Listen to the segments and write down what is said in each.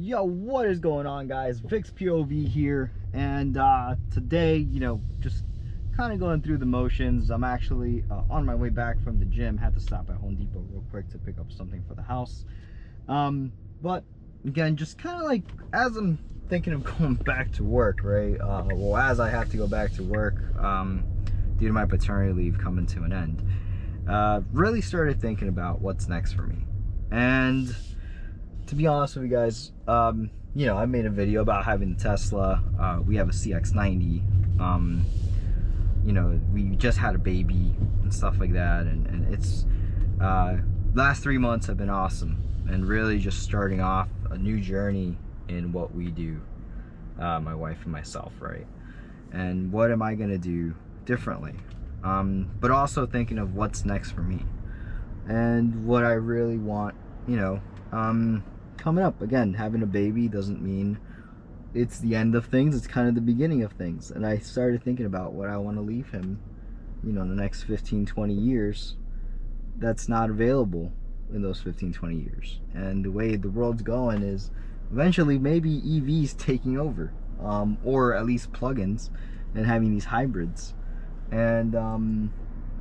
Yo, what is going on, guys? Vic's POV here, and today, just kind of going through the motions. I'm actually on my way back from the gym. Had to stop at Home Depot real quick to pick up something for the house. But again, just kind of like as I'm thinking of going back to work, right? Well, as I have to go back to work due to my paternity leave coming to an end, really started thinking about what's next for me. And to be honest with you guys, I made a video about having the Tesla. We have a CX-90. We just had a baby and stuff like that, and it's last 3 months have been awesome, and really just starting off a new journey in what we do, my wife and myself, right? And what am I gonna do differently? But also thinking of what's next for me and what I really want, coming up. Again, having a baby doesn't mean it's the end of things. It's kind of the beginning of things. And I started thinking about what I want to leave him, in the next 15-20 years that's not available in those 15-20 years. And the way the world's going is eventually maybe EVs taking over, or at least plug-ins, and having these hybrids. And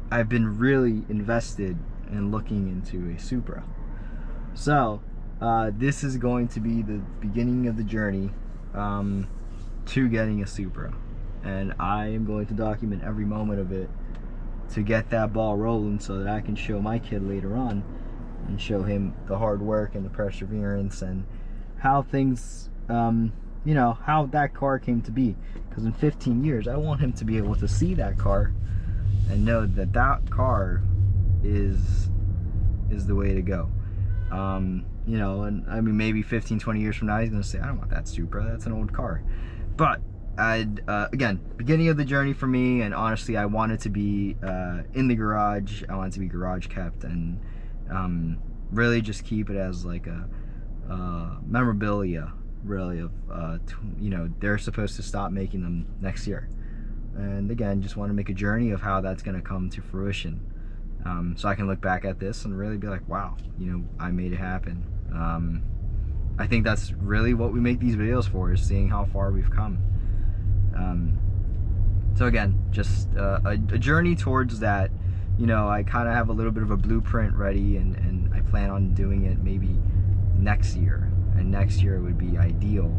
I've been really invested in looking into a Supra. So this is going to be the beginning of the journey to getting a Supra, and I am going to document every moment of it to get that ball rolling so that I can show my kid later on and show him the hard work and the perseverance and how things, how that car came to be. Because in 15 years, I want him to be able to see that car and know that that car is the way to go. And I mean, maybe 15-20 years from now he's gonna say, I don't want that Supra, that's an old car. But again, beginning of the journey for me, and honestly I wanted to be in the garage. I wanted to be garage kept, and really just keep it as like a memorabilia, really, of they're supposed to stop making them next year. And again, just want to make a journey of how that's going to come to fruition. So I can look back at this and really be like, wow, I made it happen. I think that's really what we make these videos for, is seeing how far we've come. So again, just a journey towards that. I kind of have a little bit of a blueprint ready, and I plan on doing it maybe next year. And next year would be ideal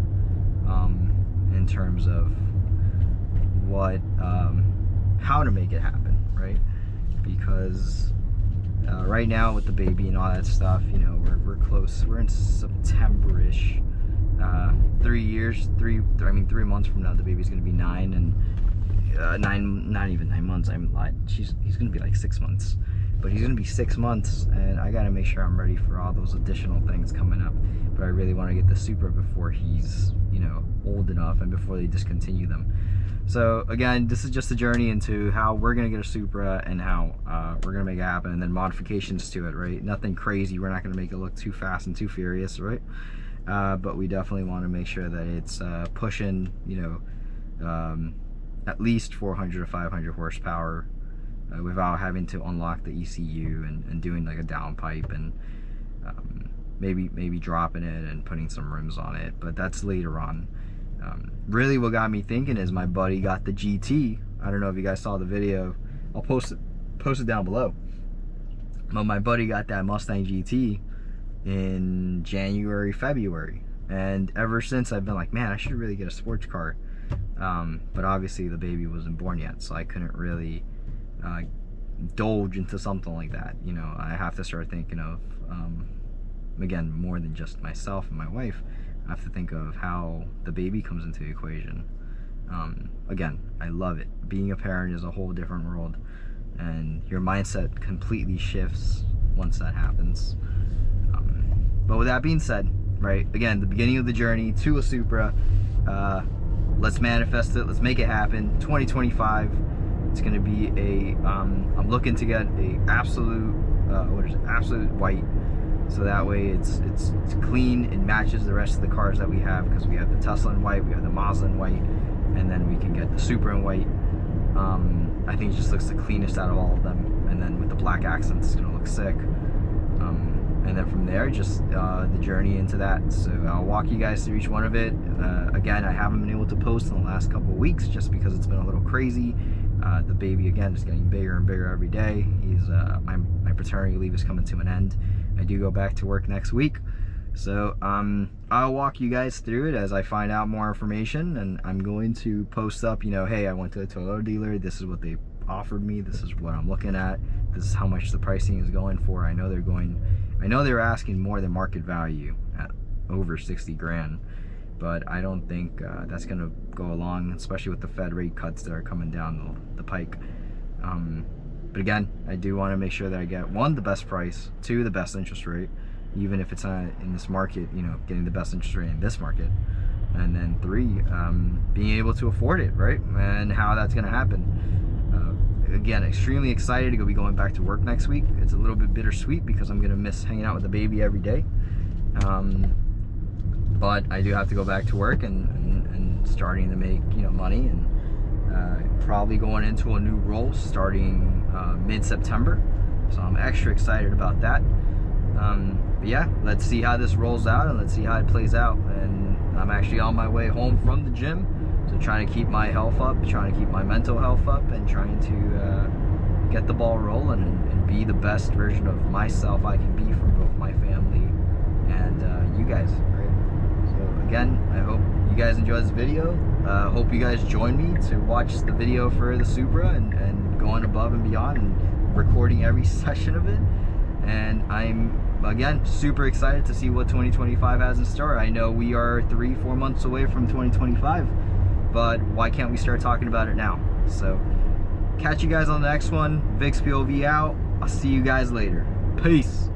in terms of what, how to make it happen, right? Because right now with the baby and all that stuff, we're close. We're in September-ish. 3 months from now, the baby's gonna be 9, and not even 9 months. He's gonna be like 6 months, but he's gonna be 6 months, and I gotta make sure I'm ready for all those additional things coming up. But I really want to get the Supra before he's, old enough and before they discontinue them. So again, this is just a journey into how we're gonna get a Supra and how we're gonna make it happen, and then modifications to it, right? Nothing crazy. We're not gonna make it look too fast and too furious, right? But we definitely want to make sure that it's pushing, at least 400 to 500 horsepower without having to unlock the ECU and doing like a downpipe, and maybe dropping it and putting some rims on it. But that's later on. Really what got me thinking is my buddy got the GT. I don't know if you guys saw the video. I'll post it down below. But my buddy got that Mustang GT in January, February, and ever since I've been like, man, I should really get a sports car. But obviously the baby wasn't born yet, so I couldn't really indulge into something like that. I have to start thinking of again, more than just myself and my wife. I have to think of how the baby comes into the equation. Again, I love it. Being a parent is a whole different world, and your mindset completely shifts once that happens. But with that being said, right, again, the beginning of the journey to a Supra. Let's manifest it. Let's make it happen. 2025. It's going to be I'm looking to get a absolute absolute white. So that way it's clean. It matches the rest of the cars that we have, because we have the Tesla in white, we have the Mazda in white, and then we can get the Supra in white. I think it just looks the cleanest out of all of them, and then with the black accents, it's gonna look sick. and then from there, just the journey into that. So I'll walk you guys through each one of it. Again, I haven't been able to post in the last couple of weeks just because it's been a little crazy. The baby, again, is getting bigger and bigger every day. He's my paternity leave is coming to an end. I do go back to work next week. So I'll walk you guys through it as I find out more information, and I'm going to post up, you know, hey, I went to the Toyota dealer, this is what they offered me, this is what I'm looking at, this is how much the pricing is going for. I know they're asking more than market value at over 60 grand, but I don't think that's gonna go along, especially with the Fed rate cuts that are coming down the pike. But again, I do want to make sure that I get, one, the best price, two, the best interest rate, even if it's not in this market, you know, getting the best interest rate in this market, and then three, being able to afford it, right? And how that's going to happen. Again, extremely excited to be going back to work next week. It's a little bit bittersweet because I'm going to miss hanging out with the baby every day. But I do have to go back to work and starting to make, you know, money, and probably going into a new role starting mid-September. So I'm extra excited about that. But yeah, let's see how this rolls out, and let's see how it plays out. And I'm actually on my way home from the gym, so trying to keep my health up, trying to keep my mental health up, and trying to get the ball rolling and be the best version of myself I can be for both my family and you guys, right? So again, I hope you guys enjoyed this video. Hope you guys join me to watch the video for the Supra and going above and beyond and recording every session of it. And I'm, again, super excited to see what 2025 has in store. I know we are 3-4 months away from 2025, but why can't we start talking about it now? So catch you guys on the next one. Vic's POV out. I'll see you guys later. Peace.